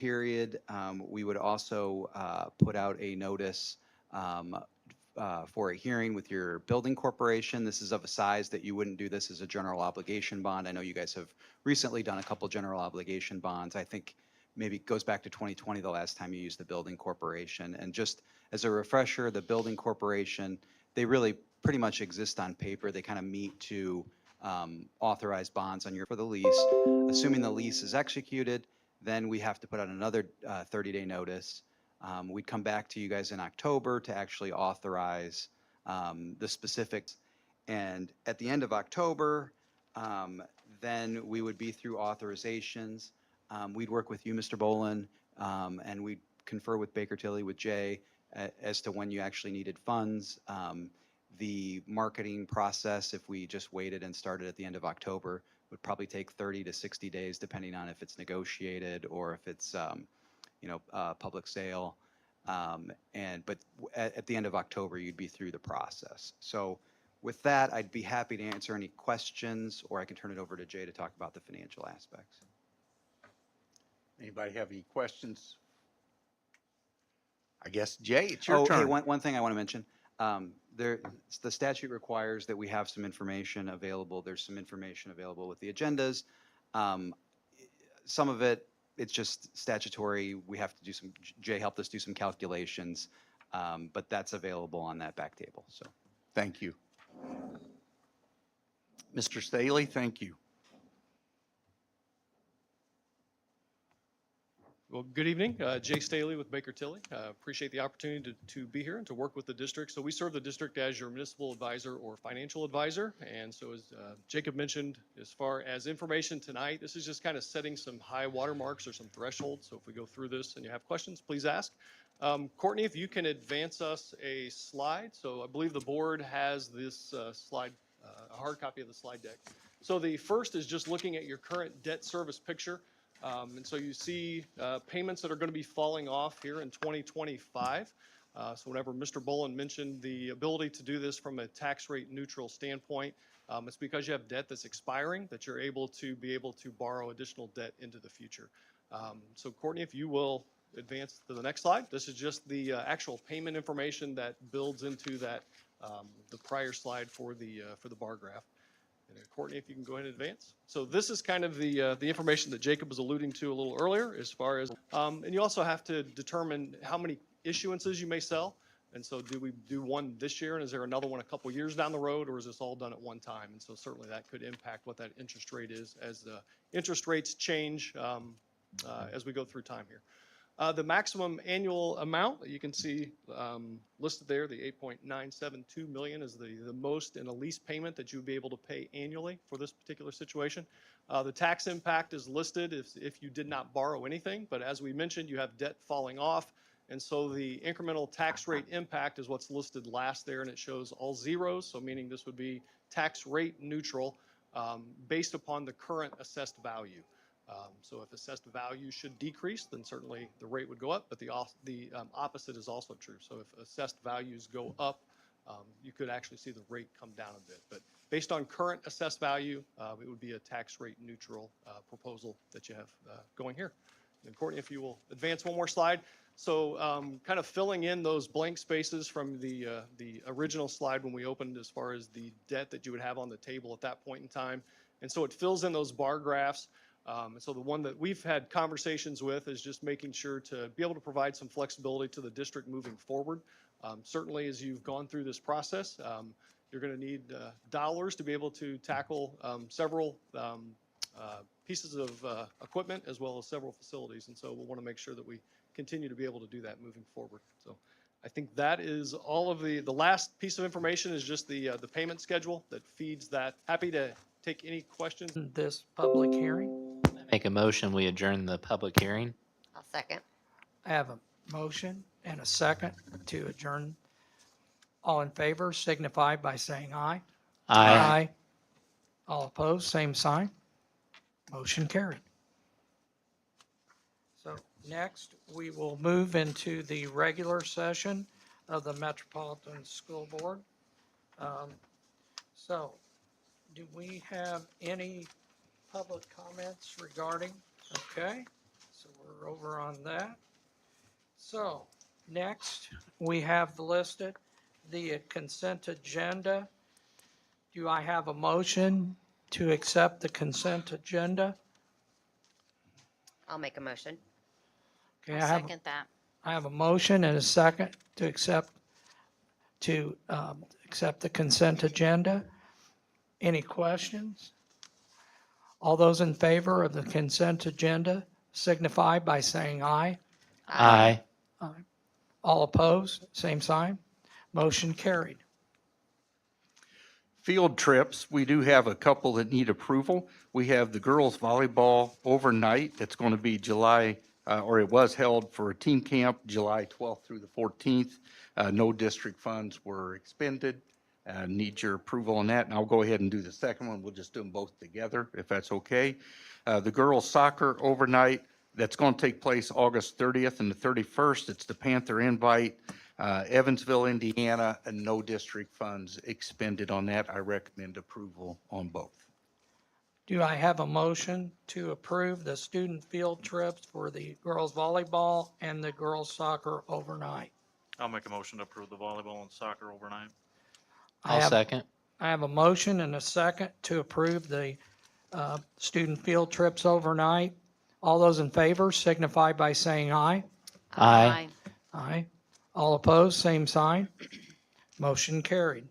period, we would also put out a notice for a hearing with your building corporation. This is of a size that you wouldn't do this as a general obligation bond. I know you guys have recently done a couple general obligation bonds. I think maybe it goes back to 2020, the last time you used the building corporation. And just as a refresher, the building corporation, they really pretty much exist on paper. They kind of meet to authorize bonds on your for the lease. Assuming the lease is executed, then we have to put out another 30-day notice. We'd come back to you guys in October to actually authorize the specifics. And at the end of October, then we would be through authorizations. We'd work with you, Mr. Bolin, and we'd confer with Baker Tilly, with Jay, as to when you actually needed funds. The marketing process, if we just waited and started at the end of October, would probably take 30 to 60 days, depending on if it's negotiated or if it's public sale. But at the end of October, you'd be through the process. So with that, I'd be happy to answer any questions, or I can turn it over to Jay to talk about the financial aspects. Anybody have any questions? I guess, Jay, it's your turn. Hey, one thing I want to mention. The statute requires that we have some information available. There's some information available with the agendas. Some of it, it's just statutory. We have to do some, Jay helped us do some calculations, but that's available on that back table. So, thank you. Mr. Staley, thank you. Well, good evening. Jay Staley with Baker Tilly. Appreciate the opportunity to be here and to work with the district. So we serve the district as your municipal advisor or financial advisor. And so as Jacob mentioned, as far as information tonight, this is just kind of setting some high watermarks or some thresholds. So if we go through this and you have questions, please ask. Courtney, if you can advance us a slide. So I believe the board has this slide, a hard copy of the slide deck. So the first is just looking at your current debt service picture. And so you see payments that are going to be falling off here in 2025. So whenever Mr. Bolin mentioned the ability to do this from a tax rate neutral standpoint, it's because you have debt that's expiring that you're able to borrow additional debt into the future. So Courtney, if you will advance to the next slide. This is just the actual payment information that builds into that the prior slide for the bar graph. And Courtney, if you can go ahead and advance. So this is kind of the information that Jacob was alluding to a little earlier, as far as, and you also have to determine how many issuances you may sell. And so do we do one this year, and is there another one a couple years down the road, or is this all done at one time? And so certainly that could impact what that interest rate is as the interest rates change as we go through time here. The maximum annual amount that you can see listed there, the $8.972 million, is the most in a lease payment that you would be able to pay annually for this particular situation. The tax impact is listed if you did not borrow anything, but as we mentioned, you have debt falling off, and so the incremental tax rate impact is what's listed last there, and it shows all zeros, so meaning this would be tax rate neutral based upon the current assessed value. So if assessed value should decrease, then certainly the rate would go up, but the opposite is also true. So if assessed values go up, you could actually see the rate come down a bit. But based on current assessed value, it would be a tax rate neutral proposal that you have going here. And Courtney, if you will advance one more slide. So kind of filling in those blank spaces from the original slide when we opened as far as the debt that you would have on the table at that point in time. And so it fills in those bar graphs. And so the one that we've had conversations with is just making sure to be able to provide some flexibility to the district moving forward. Certainly as you've gone through this process, you're going to need dollars to be able to tackle several pieces of equipment as well as several facilities. And so we'll want to make sure that we continue to be able to do that moving forward. So I think that is all of the last piece of information is just the payment schedule that feeds that. Happy to take any questions. This public hearing. Make a motion, we adjourn the public hearing. I'll second. I have a motion and a second to adjourn. All in favor signify by saying aye. Aye. All opposed, same sign. Motion carried. So next, we will move into the regular session of the Metropolitan School Board. So do we have any public comments regarding? Okay, so we're we're over on that. So, next, we have listed the consent agenda. Do I have a motion to accept the consent agenda? I'll make a motion. Okay, I'll second that. I have a motion and a second to accept the consent agenda. Any questions? All those in favor of the consent agenda signify by saying aye. Aye. All opposed, same sign. Motion carried. Field trips, we do have a couple that need approval. We have the girls volleyball overnight. It's going to be July, or it was held for a team camp, July 12th through the 14th. No district funds were expended. Need your approval on that, and I'll go ahead and do the second one. We'll just do them both together, if that's okay. The girls soccer overnight, that's going to take place August 30th and the 31st. It's the Panther Invite, Evansville, Indiana, and no district funds expended on that. I recommend approval on both. Do I have a motion to approve the student field trips for the girls volleyball and the girls soccer overnight? I'll make a motion to approve the volleyball and soccer overnight. I'll second. I have a motion and a second to approve the student field trips overnight. All those in favor signify by saying aye. Aye. Aye. All opposed, same sign. Motion carried.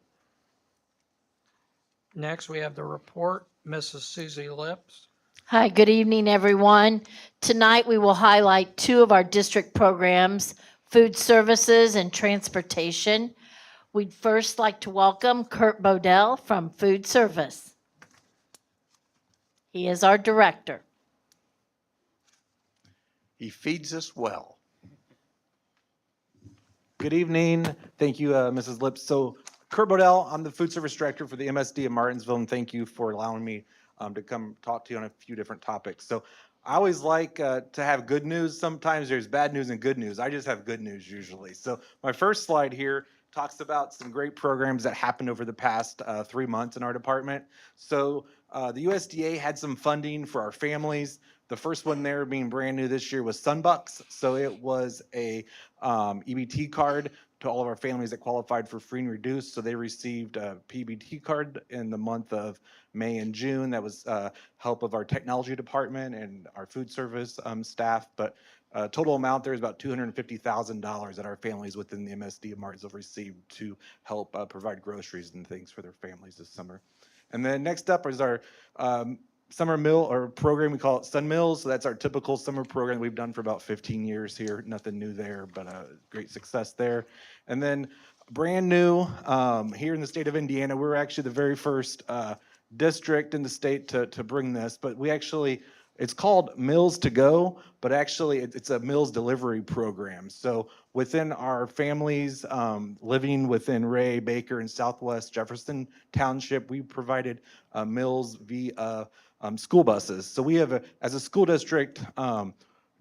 Next, we have the report, Mrs. Susie Lips. Hi, good evening, everyone. Tonight, we will highlight two of our district programs, food services and transportation. We'd first like to welcome Kurt Bodell from Food Service. He is our director. He feeds us well. Good evening. Thank you, Mrs. Lips. So Kurt Bodell, I'm the food service director for the MSD of Martinsville, and thank you for allowing me to come talk to you on a few different topics. So I always like to have good news. Sometimes there's bad news and good news. I just have good news usually. So my first slide here talks about some great programs that happened over the past 3 months in our department. So the USDA had some funding for our families. The first one there being brand new this year was Sunbucks. So it was a EBT card to all of our families that qualified for free and reduced. So they received a PBT card in the month of May and June. That was help of our technology department and our food service staff. But total amount there is about $250,000 that our families within the MSD of Martinsville received to help provide groceries and things for their families this summer. And then next up is our summer meal or program. We call it Sun Meals. So that's our typical summer program we've done for about 15 years here. Nothing new there, but great success there. And then brand new here in the state of Indiana, we're actually the very first district in the state to bring this, but we actually, it's called Meals to Go, but actually it's a meals delivery program. So within our families living within Ray, Baker, and Southwest Jefferson Township, we provided meals via school buses. So we have, as a school district,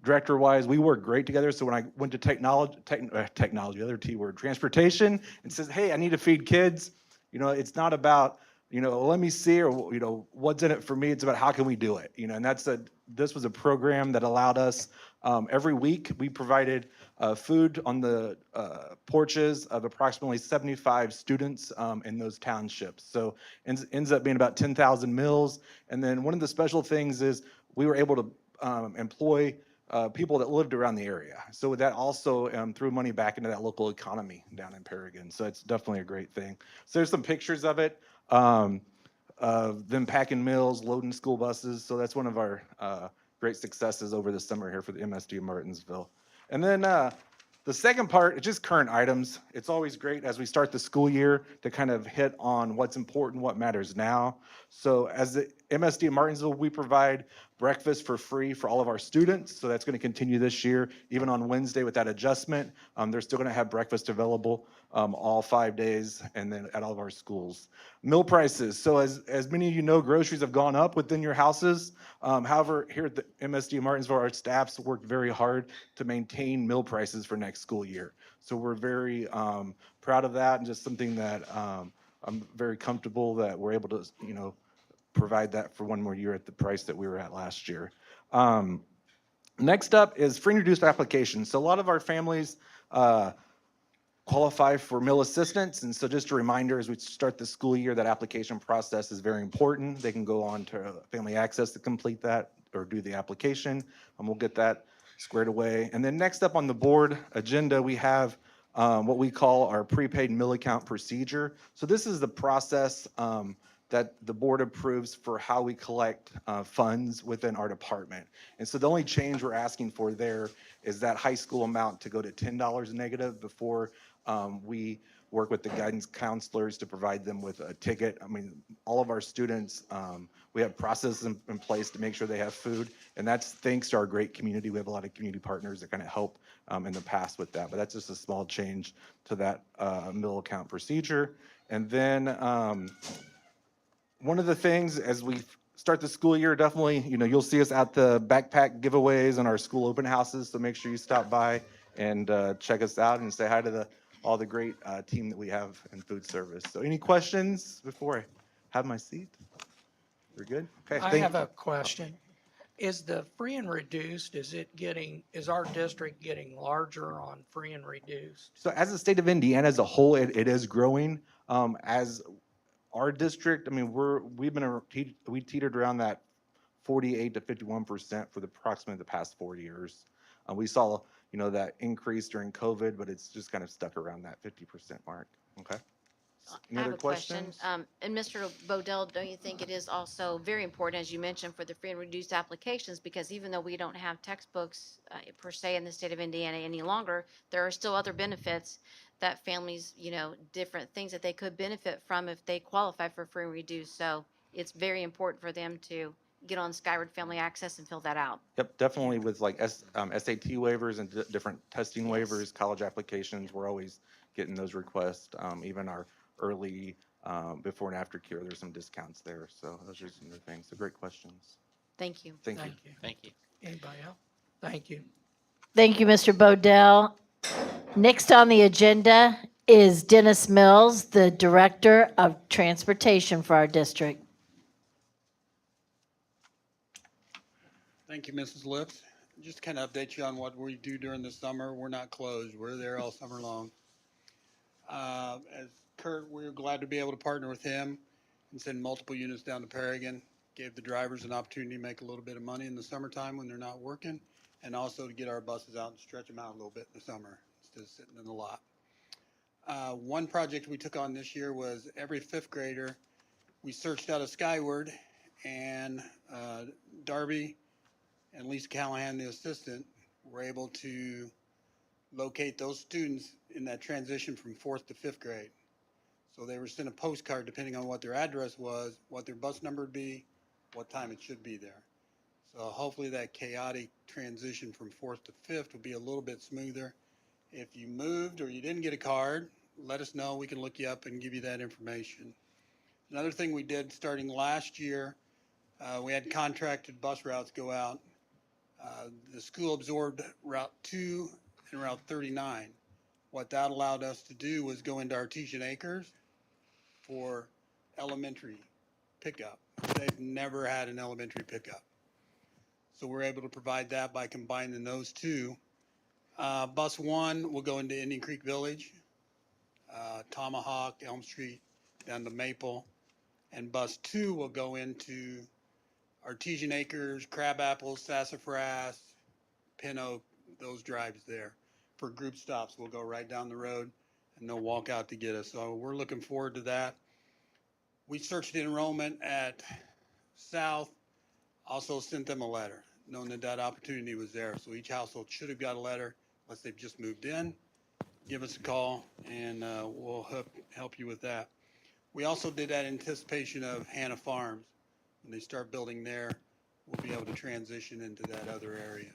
director-wise, we work great together. So when I went to technology, the other T word, transportation, and says, hey, I need to feed kids, it's not about, let me see, or, what's in it for me. It's about how can we do it, and this was a program that allowed us, every week, we provided food on the porches of approximately 75 students in those townships. So ends up being about 10,000 meals. And then one of the special things is we were able to employ people that lived around the area. So that also threw money back into that local economy down in Paragon. So it's definitely a great thing. So there's some pictures of it, of them packing meals, loading school buses. So that's one of our great successes over the summer here for the MSD of Martinsville. And then the second part, it's just current items. It's always great as we start the school year to kind of hit on what's important, what matters now. So as the MSD of Martinsville, we provide breakfast for free for all of our students. So that's going to continue this year. Even on Wednesday with that adjustment, they're still going to have breakfast available all 5 days and then at all of our schools. Meal prices. So as many of you know, groceries have gone up within your houses. However, here at the MSD of Martinsville, our staffs worked very hard to maintain meal prices for next school year. So we're very proud of that and just something that I'm very comfortable that we're able to, provide that for one more year at the price that we were at last year. Next up is free and reduced applications. So a lot of our families qualify for meal assistance. And so just a reminder, as we start the school year, that application process is very important. They can go on to Family Access to complete that or do the application, and we'll get that squared away. And then next up on the board agenda, we have what we call our prepaid meal account procedure. So this is the process that the board approves for how we collect funds within our department. And so the only change we're asking for there is that high school amount to go to $10 negative before we work with the guidance counselors to provide them with a ticket. I mean, all of our students, we have processes in place to make sure they have food, and that's thanks to our great community. We have a lot of community partners that kind of help in the past with that, but that's just a small change to that meal account procedure. And then one of the things as we start the school year, definitely, you'll see us at the backpack giveaways and our school open houses, so make sure you stop by and check us out and say hi to all the great team that we have in food service. So any questions before I have my seat? We're good? Okay. I have a question. Is the free and reduced, is our district getting larger on free and reduced? So as the state of Indiana as a whole, it is growing. As our district, I mean, we teetered around that 48 to 51% for approximately the past 4 years. We saw, that increase during COVID, but it's just kind of stuck around that 50% mark. Okay. Any I have other a question. questions? And Mr. Bodell, don't you think it is also very important, as you mentioned, for the free and reduced applications? Because even though we don't have textbooks per se in the state of Indiana any longer, there are still other benefits that families, different things that they could benefit from if they qualify for free and reduced. So it's very important for them to get on Skyward Family Access and fill that out. Yep, definitely with like SAT waivers and different testing Yes. waivers, college applications, we're always getting those requests. Even our early before and after care, there's some discounts there. So those are some of the things. So great questions. Thank you. Thank you. Thank you. Thank you. Anybody else? Thank you. Thank you, Mr. Bodell. Next on the agenda is Dennis Mills, the Director of Transportation for our district. Thank you, Mrs. Lips. Just to kind of update you on what we do during the summer. We're not closed. We're there all summer long. As Kurt, we're glad to be able to partner with him and send multiple units down to Paragon. Gave the drivers an opportunity to make a little bit of money in the summertime when they're not working, and also to get our buses out and stretch them out a little bit in the summer instead of sitting in the lot. One project we took on this year was every fifth grader, we searched out of Skyward, and Darby and Lisa Callahan, the assistant, were able to locate those students in that transition from fourth to fifth grade. So they were sent a postcard depending on what their address was, what their bus number would be, what time it should be there. So hopefully that chaotic transition from fourth to fifth will be a little bit smoother. If you moved or you didn't get a card, let us know. We can look you up and give you that information. Another thing we did starting last year, we had contracted bus routes go out. The school absorbed Route 2 and Route 39. What that allowed us to do was go into Artesian Acres for elementary pickup. They've never had an elementary pickup. So we're able to provide that by combining those two. Bus 1 will go into Indian Creek Village, Tomahawk, Elm Street, down to Maple. And Bus 2 will go into Artesian Acres, Crab Apples, Sassafras, Pin Oak, those drives there. For group stops, we'll go right down the road and they'll walk out to get us. So we're looking forward to that. We searched enrollment at South, also sent them a letter, knowing that that opportunity was there. So each household should have got a letter, unless they've just moved in. Give us a call and we'll help you with that. We also did that in anticipation of Hannah Farms. When they start building there, we'll be able to transition into that other area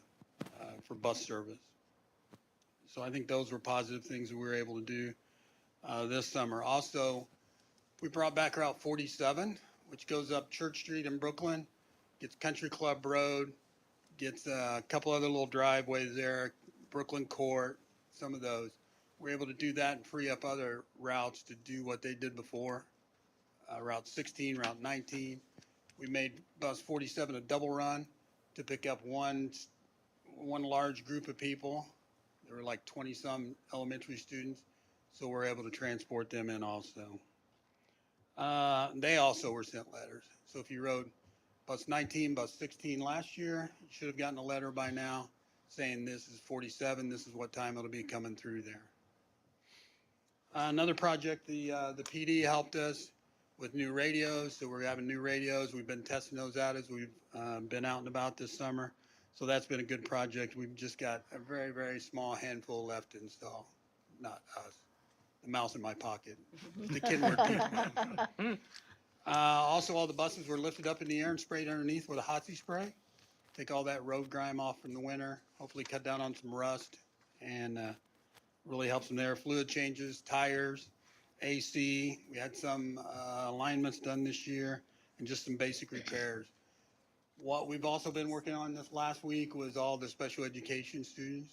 for bus service. So I think those were positive things that we were able to do this summer. Also, we brought back Route 47, which goes up Church Street in Brooklyn, gets Country Club Road, gets a couple other little driveways there, Brooklyn Court, some of those. We're able to do that and free up other routes to do what they did before. Route 16, Route 19. We made bus 47 a double run to pick up one one large group of people. There were like 20-some elementary students, so we're able to transport them in also. They also were sent letters. So if you rode bus 19, bus 16 last year, you should have gotten a letter by now saying this is 47, this is what time it'll be coming through there. Another project, the PD helped us with new radios, so we're having new radios. We've been testing those out as we've been out and about this summer. So that's been a good project. We've just got a very, very small handful left to install. Not us, the mouse in my pocket, the Kenworth people. Also, all the buses were lifted up in the air and sprayed underneath with a Hotsy spray. Take all that road grime off from the winter, hopefully cut down on some rust, and really helps them there. Fluid changes, tires, AC. We had some alignments done this year and just some basic repairs. What we've also been working on this last week was all the special education students,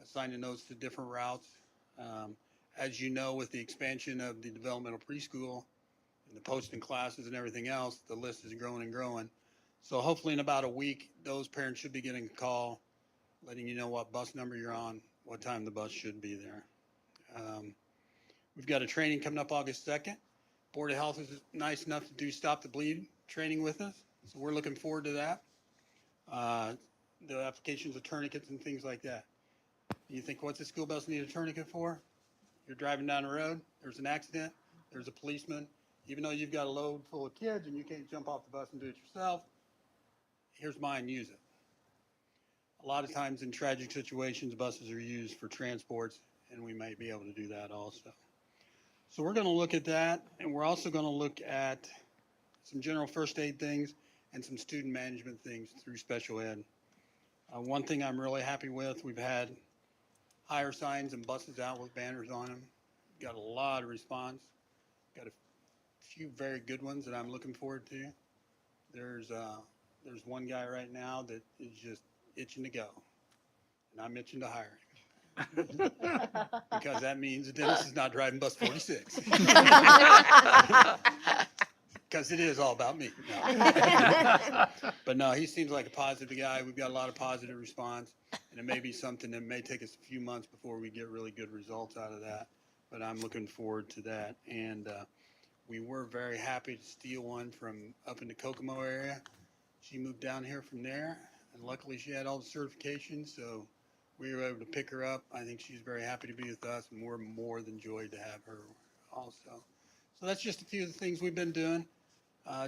assigning those to different routes. As you know, with the expansion of the developmental preschool and the posting classes and everything else, the list is growing and growing. So hopefully in about a week, those parents should be getting a call, letting you know what bus number you're on, what time the bus should be there. We've got a training coming up August 2nd. Board of Health is nice enough to do Stop the Bleed training with us, so we're looking forward to that. The applications of tourniquets and things like that. You think, what's a school bus need a tourniquet for? You're driving down the road, there's an accident, there's a policeman. Even though you've got a load full of kids and you can't jump off the bus and do it yourself, here's mine, use it. A lot of times in tragic situations, buses are used for transports, and we might be able to do that also. So we're going to look at that, and we're also going to look at some general first aid things and some student management things through special ed. One thing I'm really happy with, we've had higher signs and buses out with banners on them. Got a lot of response. Got a few very good ones that I'm looking forward to. There's one guy right now that is just itching to go, and I'm itching to hire him. Because that means Dennis is not driving bus 46. Because it is all about me. No. But no, he seems like a positive guy. We've got a lot of positive response, and it may be something that may take us a few months before we get really good results out of that. But I'm looking forward to that. And we were very happy to steal one from up in the Kokomo area. She moved down here from there, and luckily she had all the certifications, so we were able to pick her up. I think she's very happy to be with us, and we're more than joyed to have her also. So that's just a few of the things we've been doing,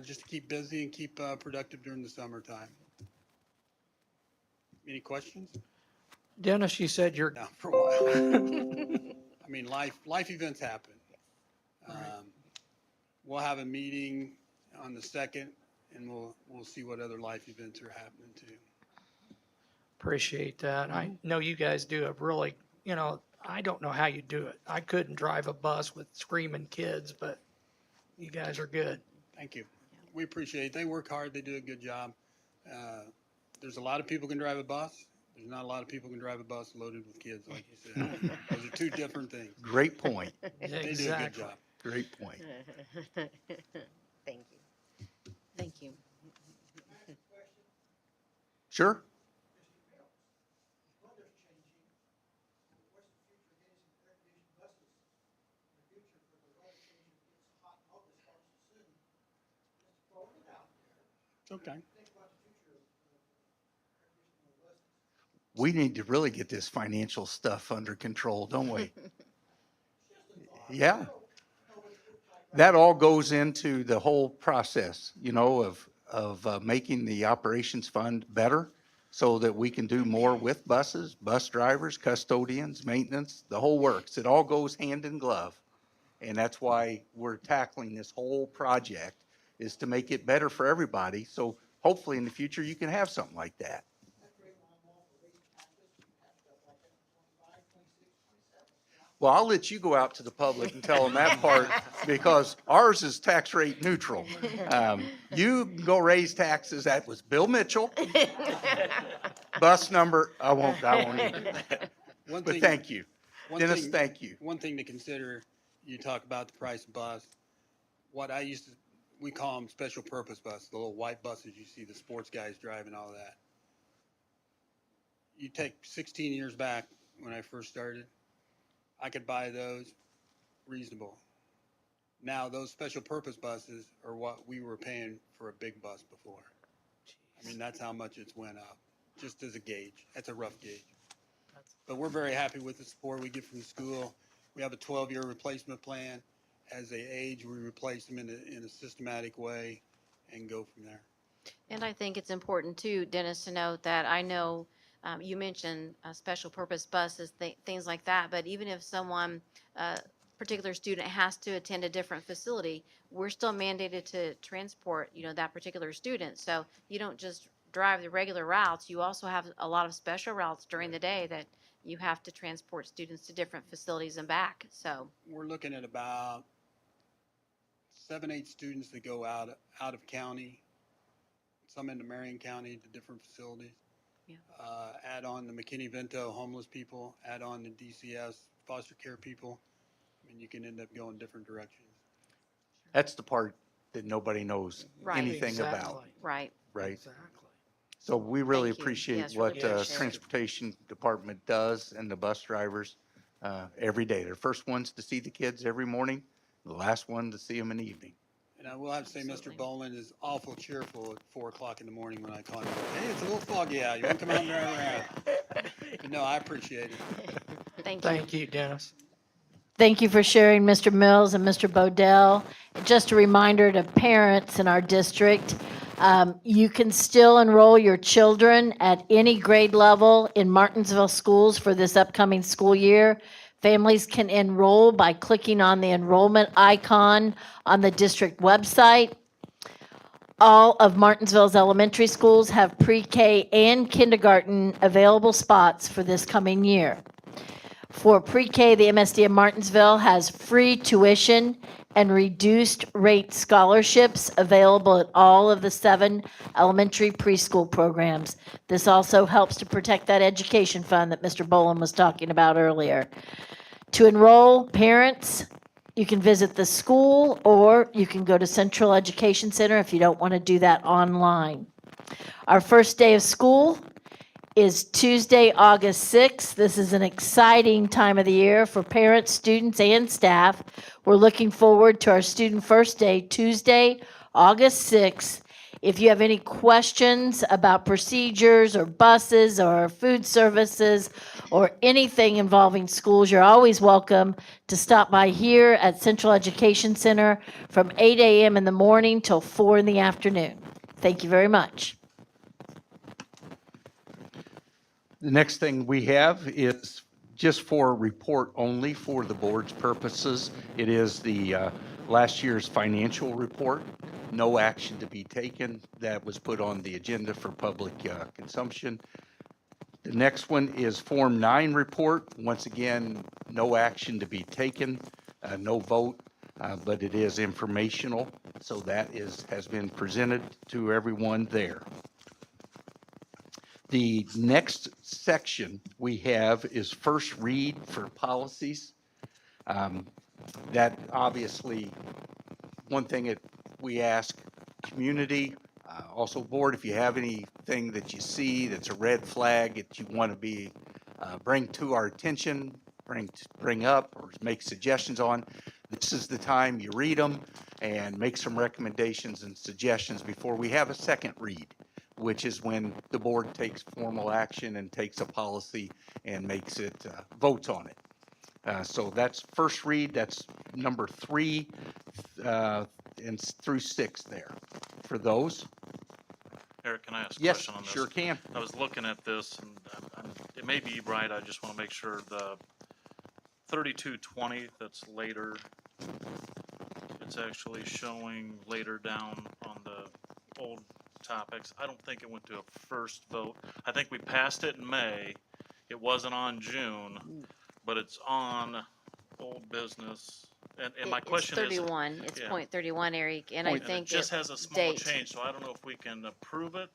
just to keep busy and keep productive during the summertime. Any questions? Dennis, you said you're, Now for a while. I mean, life events happen. We'll have a meeting on the 2nd, and we'll see what other life events are happening too. appreciate that. I know you guys do a really, I don't know how you do it. I couldn't drive a bus with screaming kids, but you guys are good. Thank you. We appreciate it. They work hard. They do a good job. There's a lot of people can drive a bus. There's not a lot of people can drive a bus loaded with kids, like you said. Those are two different things. Great point. They do a good Exactly. job. Great point. Thank you. Thank you. Sure. It's okay. We need to really get this financial stuff under control, don't we? Yeah. That all goes into the whole process, of making the operations fund better so that we can do more with buses, bus drivers, custodians, maintenance, the whole works. It all goes hand in glove. And that's why we're tackling this whole project, is to make it better for everybody. So hopefully in the future, you can have something like that. Well, I'll let you go out to the public and tell them that part, because ours is tax rate neutral. You can go raise taxes. That was Bill Mitchell. Bus number, I won't even do that. But thank you. Dennis, thank you. One thing to consider, you talk about the price of bus. What we call them special purpose buses, the little white buses you see the sports guys driving, all that. you take 16 years back when I first started, I could buy those reasonable. Now, those special purpose buses are what we were paying for a big bus before. I mean, that's how much it's went up, just as a gauge. That's a rough gauge. But we're very happy with the support we get from the school. We have a 12-year replacement plan. As they age, we replace them in a systematic way and go from there. And I think it's important too, Dennis, to note that I know you mentioned special purpose buses, things like that, but even if someone, particular student has to attend a different facility, we're still mandated to transport, that particular student. So you don't just drive the regular routes, you also have a lot of special routes during the day that you have to transport students to different facilities and back. So We're looking at about 7, 8 students that go out of county, some into Marion County to different facilities. Yeah. Add on the McKinney-Vento homeless people, add on the DCS foster care people. I mean, you can end up going different directions. That's the part that nobody knows Right. anything about, Exactly. right. right? Exactly. So we really Thank you. appreciate Yes, really what the appreciate it. transportation department does and the bus drivers every day. They're the first ones to see the kids every morning, the last one to see them in the evening. And I will have to say, Absolutely. Mr. Boland is awful cheerful at 4 o'clock in the morning when I call him. Hey, it's a little foggy out. You want to come out and drive around? But no, I appreciate it. Thank you. Thank you, Dennis. Thank you for sharing, Mr. Mills and Mr. Bodell. Just a reminder to parents in our district, you can still enroll your children at any grade level in Martinsville schools for this upcoming school year. Families can enroll by clicking on the enrollment icon on the district website. All of Martinsville's elementary schools have pre-K and kindergarten available spots for this coming year. For pre-K, the MSD of Martinsville has free tuition and reduced rate scholarships available at all of the 7 elementary preschool programs. This also helps to protect that education fund that Mr. Boland was talking about earlier. To enroll parents, you can visit the school or you can go to Central Education Center if you don't want to do that online. Our first day of school is Tuesday, August 6th. This is an exciting time of the year for parents, students, and staff. We're looking forward to our student first day, Tuesday, August 6th. If you have any questions about procedures or buses or food services or anything involving schools, you're always welcome to stop by here at Central Education Center from 8 a.m. in the morning till 4 in the afternoon. Thank you very much. The next thing we have is just for report only for the board's purposes. It is the last year's financial report. No action to be taken. That was put on the agenda for public consumption. The next one is Form 9 report. Once again, no action to be taken, no vote, but it is informational. So that has been presented to everyone there. The next section we have is first read for policies. That obviously, one thing that we ask community, also board, if you have anything that you see that's a red flag that you want to be, bring to our attention, bring up or make suggestions on, this is the time you read them and make some recommendations and suggestions before we have a second read, which is when the board takes formal action and takes a policy and makes it, votes on it. So that's first read, that's number 3 and through 6 there. For those, Eric, can I ask a yes, question on this? sure can. I was looking at this, and it may be right, I just want to make sure the 3220 that's later, it's actually showing later down on the old topics. I don't think it went to a first vote. I think we passed it in May. It wasn't on June, but it's on old business. And my question It's is. 31, it's yeah. point 31, Eric, and I And it think just it has a small date. change, so I don't know if we can approve it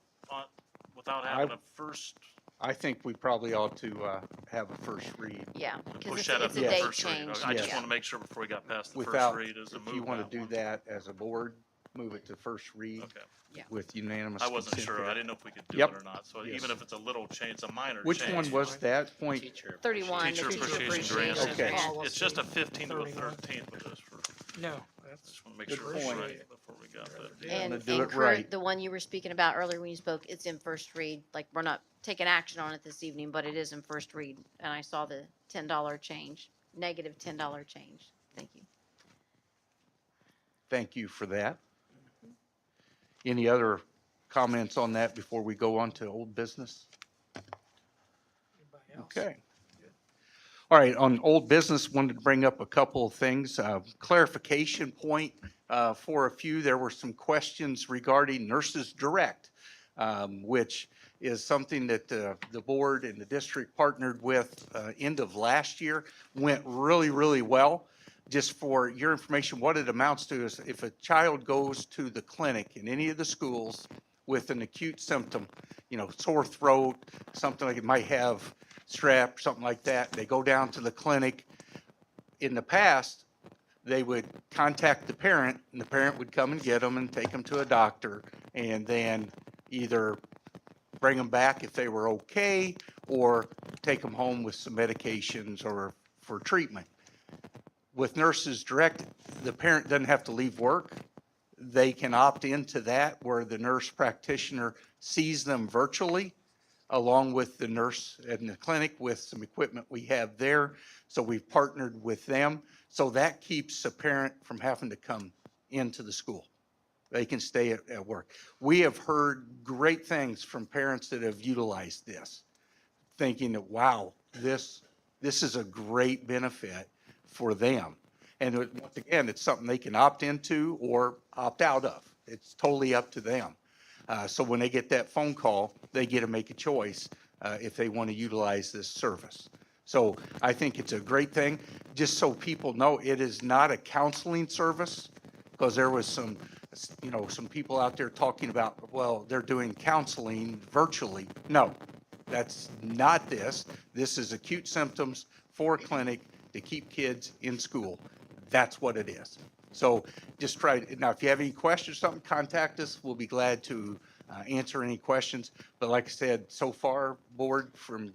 without having a first, I think we probably ought to have a first read. Yeah, and because push it's that up a to the date first read. change. I just Yeah. want to make sure before we got past the first Without, read as a if move. you want to do that as a board, move it to first read Okay. with unanimous I wasn't consent sure. there. I didn't know if we could do Yep. it or not. So Yes. even if it's a little change, it's a minor Which change. one was that point? 31, the Teacher teacher appreciation grant. Okay. It's just a 15th to a 31. 13th with this. No, that's, Just want to make Good sure it's point. right before we got that. And, Wanna do and it right. Kurt, the one you were speaking about earlier when you spoke, it's in first read. Like, we're not taking action on it this evening, but it is in first read. And I saw the $10 change, negative $10 change. Thank you. Thank you for that. Any other comments on that before we go on to old business? anybody else? Okay. All right, on old business, wanted to bring up a couple of things. Clarification point for a few. There were some questions regarding Nurses Direct, which is something that the board and the district partnered with end of last year. Went really, really well. Just for your information, what it amounts to is if a child goes to the clinic in any of the schools with an acute symptom, sore throat, something like it might have strep, something like that, they go down to the clinic. In the past, they would contact the parent, and the parent would come and get them and take them to a doctor, and then either bring them back if they were okay, or take them home with some medications or for treatment. With Nurses Direct, the parent doesn't have to leave work. They can opt into that where the nurse practitioner sees them virtually along with the nurse in the clinic with some equipment we have there. So we've partnered with them. So that keeps a parent from having to come into the school. They can stay at work. We have heard great things from parents that have utilized this, thinking that, wow, this is a great benefit for them. And once again, it's something they can opt into or opt out of. It's totally up to them. So when they get that phone call, they get to make a choice if they want to utilize this service. So I think it's a great thing. Just so people know, it is not a counseling service, because there was some people out there talking about, well, they're doing counseling virtually. No, that's not this. This is acute symptoms for a clinic to keep kids in school. That's what it is. So just try, now if you have any questions or something, contact us. We'll be glad to answer any questions. But like I said, so far, board, from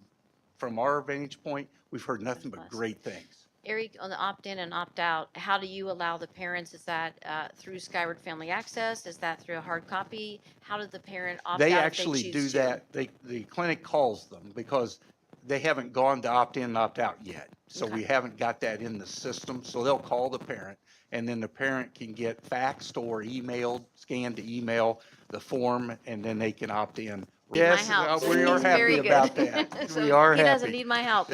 our vantage point, we've heard nothing but great things. Eric, on the opt-in and opt-out, how do you allow the parents? Is that through Skyward Family Access? Is that through a hard copy? How did the parent opt out They if actually do choose to? that. The clinic calls them because they haven't gone to opt in and opt out yet. So Okay. we haven't got that in the system. So they'll call the parent, and then the parent can get faxed or emailed, scanned to email the form, and then they can opt in. Need my Yes, help. we are He's very happy good. about that. So We are he doesn't happy. need my help.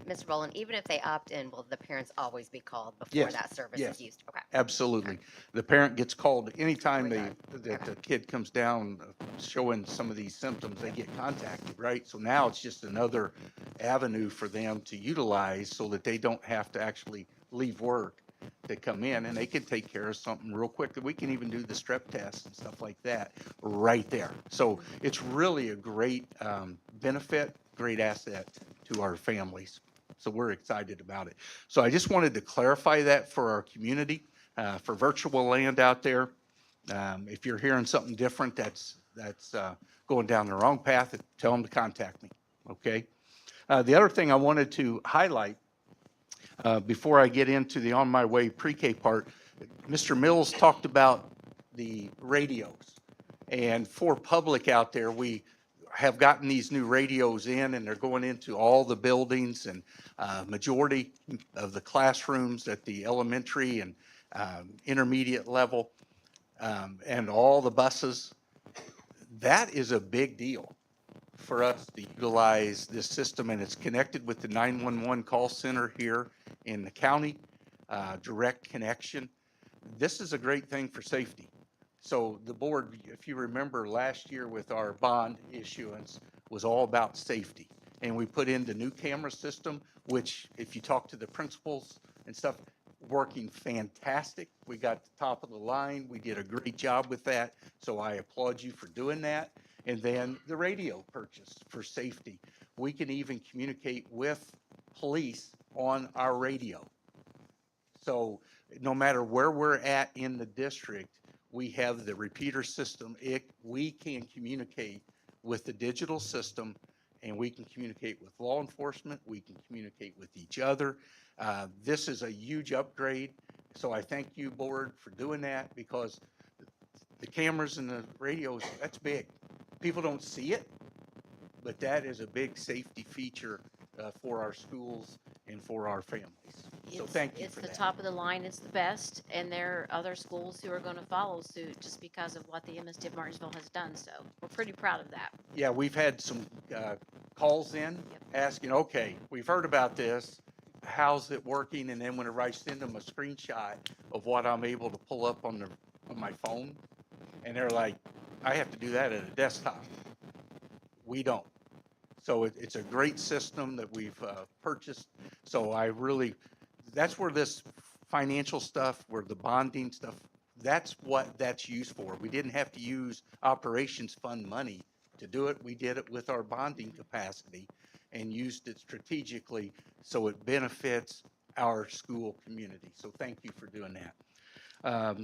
Mr. Rowland, even if they opt in, will the parents always be called before Yes, that service yes. is used? Okay. Absolutely. The parent gets called anytime Regard. that the kid comes down showing some of these symptoms, they get contacted, right? So now it's just another avenue for them to utilize so that they don't have to actually leave work to come in, and they can take care of something real quick. We can even do the strep test and stuff like that right there. So it's really a great benefit, great asset to our families. So we're excited about it. So I just wanted to clarify that for our community, for virtual land out there. If you're hearing something different that's going down the wrong path, tell them to contact me, okay? The other thing I wanted to highlight before I get into the On My Way pre-K part, Mr. Mills talked about the radios. And for public out there, we have gotten these new radios in, and they're going into all the buildings and majority of the classrooms at the elementary and intermediate level, and all the buses. That is a big deal for us to utilize this system, and it's connected with the 911 call center here in the county, direct connection. This is a great thing for safety. So the board, if you remember last year with our bond issuance, was all about safety. And we put in the new camera system, which if you talk to the principals and stuff, working fantastic. We got the top of the line. We did a great job with that. So I applaud you for doing that. And then the radio purchase for safety. We can even communicate with police on our radio. So no matter where we're at in the district, we have the repeater system. We can communicate with the digital system, and we can communicate with law enforcement. We can communicate with each other. This is a huge upgrade. So I thank you, board, for doing that, because the cameras and the radios, that's big. People don't see it, but that is a big safety feature for our schools and for our families. So thank you It's for the that. top of the line, it's the best, and there are other schools who are going to follow suit just because of what the MSD of Martinsville has done, so we're pretty proud of that. Yeah, we've had some calls in asking, okay, we've heard about this. How's it working? And then whenever I send them a screenshot of what I'm able to pull up on my phone, and they're like, I have to do that at a desktop. We don't. So it's a great system that we've purchased. So that's where this financial stuff, where the bonding stuff, that's what that's used for. We didn't have to use operations fund money to do it. We did it with our bonding capacity and used it strategically so it benefits our school community. So thank you for doing that.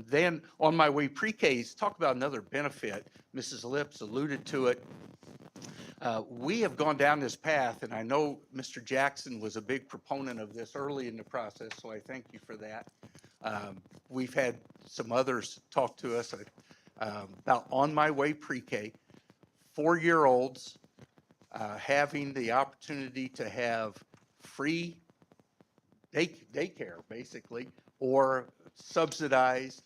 Then on my way pre-Ks, talk about another benefit. Mrs. Lips alluded to it. We have gone down this path, and I know Mr. Jackson was a big proponent of this early in the process, so I thank you for that. We've had some others talk to us about On My Way Pre-K, 4-year-olds having the opportunity to have free daycare, basically, or subsidized.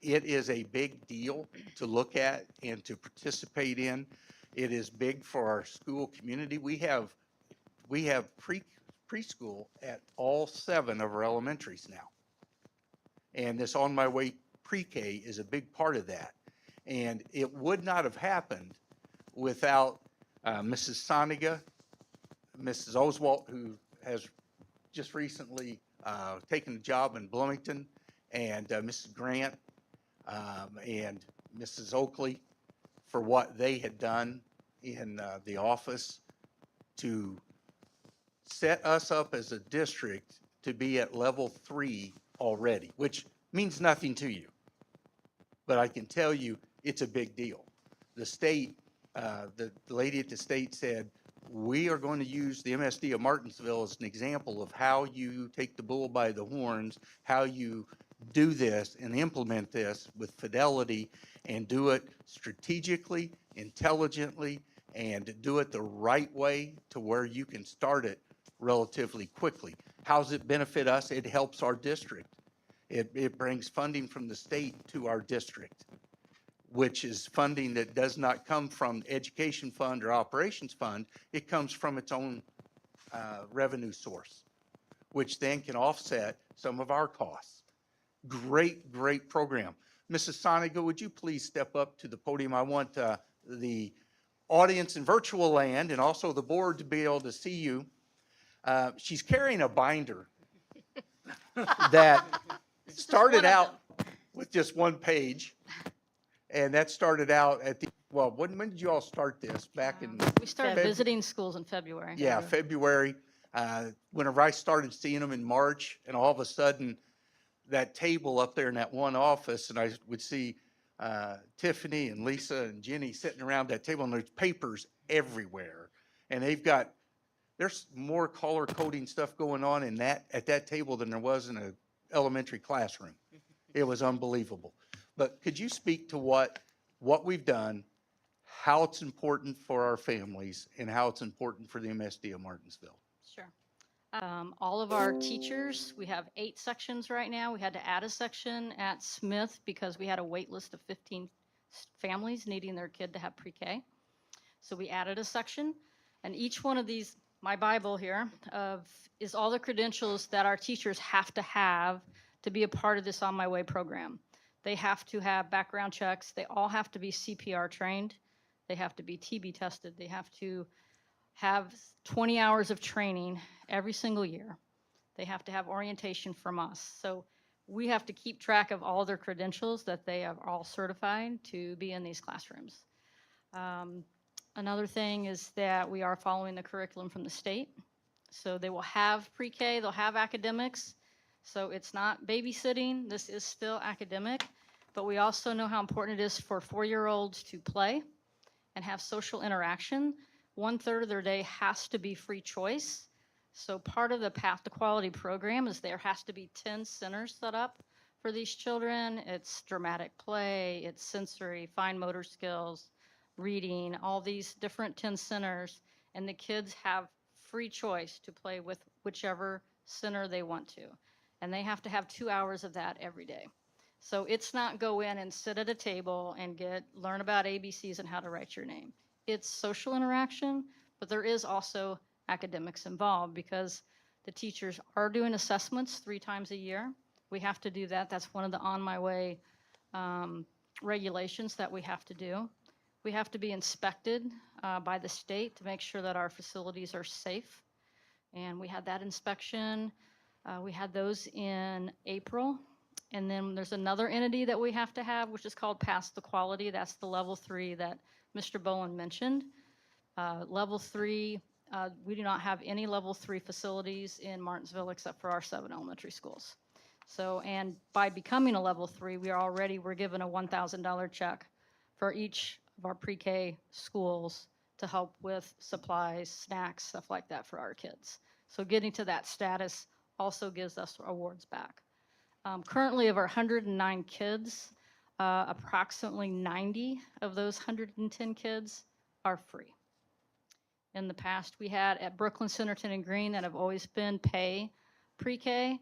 It is a big deal to look at and to participate in. It is big for our school community. We have preschool at all 7 of our elementaries now. And this On My Way Pre-K is a big part of that. And it would not have happened without Mrs. Soniga, Mrs. Oswalt, who has just recently taken a job in Bloomington, and Mrs. Grant and Mrs. Oakley, for what they had done in the office to set us up as a district to be at level 3 already, which means nothing to you. But I can tell you it's a big deal. The state, the lady at the state said, we are going to use the MSD of Martinsville as an example of how you take the bull by the horns, how you do this and implement this with fidelity and do it strategically, intelligently, and do it the right way to where you can start it relatively quickly. How does it benefit us? It helps our district. It brings funding from the state to our district, which is funding that does not come from education fund or operations fund. It comes from its own revenue source, which then can offset some of our costs. Great, great program. Mrs. Soniga, would you please step up to the podium? I want the audience in virtual land and also the board to be able to see you. She's carrying a binder that started out with just 1 page. And that started out at well, when did you all start this? Back in? We started visiting schools in February. Yeah, February. Whenever I started seeing them in March, and all of a sudden, that table up there in that one office, and I would see Tiffany and Lisa and Jenny sitting around that table, and there's papers everywhere. And there's more color coding stuff going on at that table than there was in an elementary classroom. It was unbelievable. But could you speak to what we've done, how it's important for our families, and how it's important for the MSD of Martinsville? Sure. All of our teachers, we have 8 sections right now. We had to add a section at Smith because we had a wait list of 15 families needing their kid to have pre-K. So we added a section, and each one of these, my Bible here, is all the credentials that our teachers have to be a part of this On My Way program. They have to have background checks. They all have to be CPR trained. They have to be TB tested. They have to have 20 hours of training every single year. They have to have orientation from us. So we have to keep track of all their credentials that they are all certified to be in these classrooms. Another thing is that we are following the curriculum from the state. So they will have pre-K, they'll have academics. So it's not babysitting. This is still academic, but we also know how important it is for 4-year-olds to play and have social interaction. 1/3 of their day has to be free choice. So part of the Path to Quality program is there has to be 10 centers set up for these children. It's dramatic play, it's sensory, fine motor skills, reading, all these different 10 centers. And the kids have free choice to play with whichever center they want to. And they have to have 2 hours of that every day. So it's not go in and sit at a table and learn about ABCs and how to write your name. It's social interaction, but there is also academics involved because the teachers are doing assessments 3 times a year. We have to do that. That's one of the On My Way regulations that we have to do. We have to be inspected by the state to make sure that our facilities are safe. And we had that inspection. We had those in April. And then there's another entity that we have to have, which is called Pass the Quality. That's the level 3 that Mr. Bowen mentioned. Level 3, we do not have any level 3 facilities in Martinsville except for our 7 elementary schools. So, and by becoming a level 3, we're given a $1,000 check for each of our pre-K schools to help with supplies, snacks, stuff like that for our kids. So getting to that status also gives us awards back. Currently, of our 109 kids, approximately 90 of those 110 kids are free. In the past, we had at Brooklyn, Centerton, and Green that have always been pay pre-K.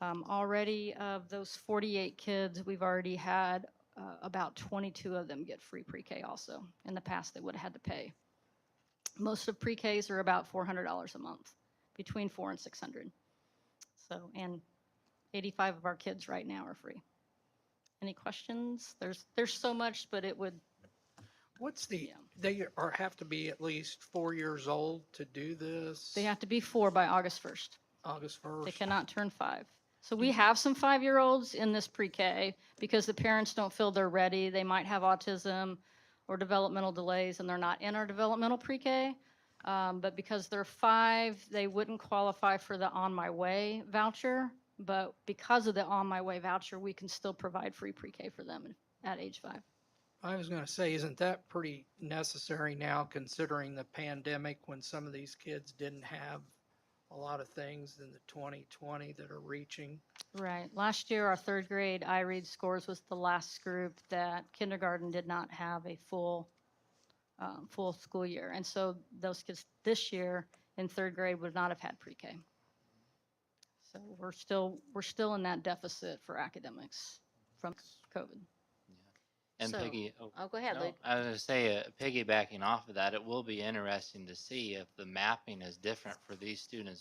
Already of those 48 kids, we've already had about 22 of them get free pre-K also. In the past, they would have had to pay. Most of pre-Ks are about $400 a month, between $400 and $600. So, and 85 of our kids right now are free. Any questions? There's so much, but it would. What's the, Yeah. they are, have to be at least 4 years old to do this? They have to be 4 by August 1st. August 1st? They cannot turn 5. So we have some 5-year-olds in this pre-K because the parents don't feel they're ready. They might have autism or developmental delays and they're not in our developmental pre-K. But because they're 5, they wouldn't qualify for the On My Way voucher. But because of the On My Way voucher, we can still provide free pre-K for them at age 5. I was going to say, isn't that pretty necessary now considering the pandemic when some of these kids didn't have a lot of things in the 2020 that are reaching? Right. Last year, our 3rd grade iRead scores was the last group that kindergarten did not have a full school year. And so those kids this year in 3rd grade would not have had pre-K. So we're still in that deficit for academics from COVID. And So- Peggy, Oh, go ahead, no, Luke. I was going to say, piggybacking off of that, it will be interesting to see if the mapping is different for these students